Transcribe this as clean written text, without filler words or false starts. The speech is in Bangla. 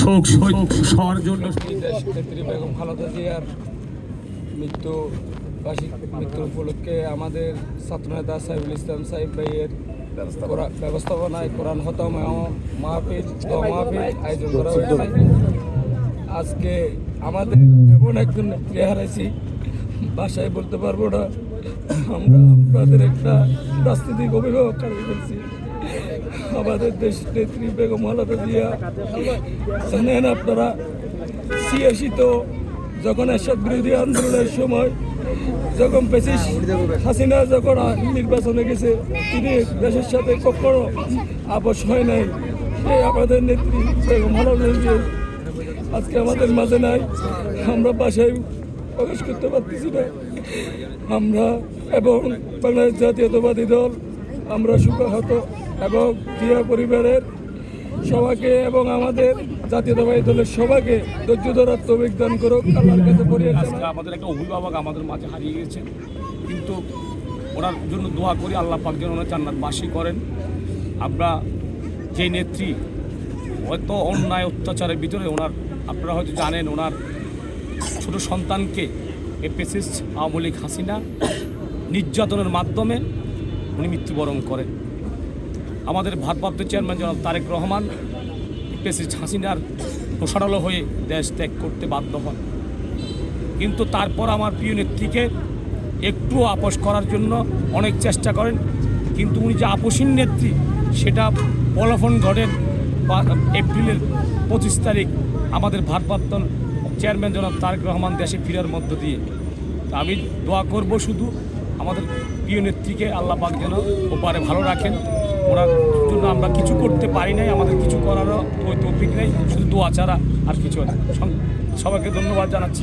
শোক সবার জন্য নেত্রী বেগম খালেদা জিয়ার মৃত্যু উপলক্ষে আমাদের ছাত্রনেতা সাইফুল ইসলাম সাইফ ভাইয়ের ব্যবস্থাপনায় কোরআন খতম মাহফিল আয়োজন করা হয়েছে। আজকে আমাদের এমন একজন নেত্রী হারাইছি, ভাষায় বলতে পারবো না। আমরা আপনাদের একটা রাজনৈতিক অভিভাবক হারিয়ে ফেলছি। আমাদের দেশ নেত্রী বেগম খালেদা জিয়া, জানেন আপনারা, ৮৬ তো যখন এরশাদ বিরোধী আন্দোলনের সময় যখন হাসিনা যখন নির্বাচনে গেছে, তিনি দেশের সাথে কখনো আপোষ হয় নাই। সেই আমাদের নেত্রী বেগম খালেদা জিয়া আজকে আমাদের মাঝে নাই। আমরা বাসায় প্রকাশ করতে পারতেছি না। আমরা এবং বাংলাদেশ জাতীয়তাবাদী দল আমরা শোকাহত এবং জিয়া পরিবারের সবাইকে এবং আমাদের জাতীয়তাবাদী দলের সবাইকে ধৈর্য ধরার তৌফিক দান করুক আল্লাহর কাছে পরিয়ার। আমাদের একটা অভিভাবক আমাদের মাঝে হারিয়ে গেছে, কিন্তু ওনার জন্য দোয়া করি আল্লাহ পাক যেন ওনার জান্নাতবাসী করেন। আমরা যে নেত্রী হয়তো অন্যায় অত্যাচারের ভিতরে আপনারা হয়তো জানেন, ওনার ছোট সন্তানকে ফ্যাসিস্ট আওয়ামী লীগ হাসিনা নির্যাতনের মাধ্যমে উনি মৃত্যুবরণ করেন। আমাদের ভারপ্রাপ্ত চেয়ারম্যান জনাব তারেক রহমান ফ্যাসিস্ট হাসিনার প্রসারল হয়ে দেশ ত্যাগ করতে বাধ্য হন, কিন্তু তারপর আমার প্রিয় নেত্রীকে একটু আপোষ করার জন্য অনেক চেষ্টা করেন, কিন্তু উনি যে আপোষহীন নেত্রী সেটা ফলাফল ঘটেন এপ্রিলের 25 তারিখ আমাদের ভারপ্রাপ্ত চেয়ারম্যান জনাব তারেক রহমান দেশে ফেরার মধ্য দিয়ে। তা আমি দোয়া করব শুধু আমাদের প্রিয় নেত্রীকে আল্লাহ পাক যেন ওপারে ভালো রাখেন। ওনার জন্য আমরা কিছু করতে পারি নাই, আমাদের কিছু করারও তৌফিক নেই, শুধু দোয়া ছাড়া আর কিছু নেই। সবাইকে ধন্যবাদ জানাচ্ছি।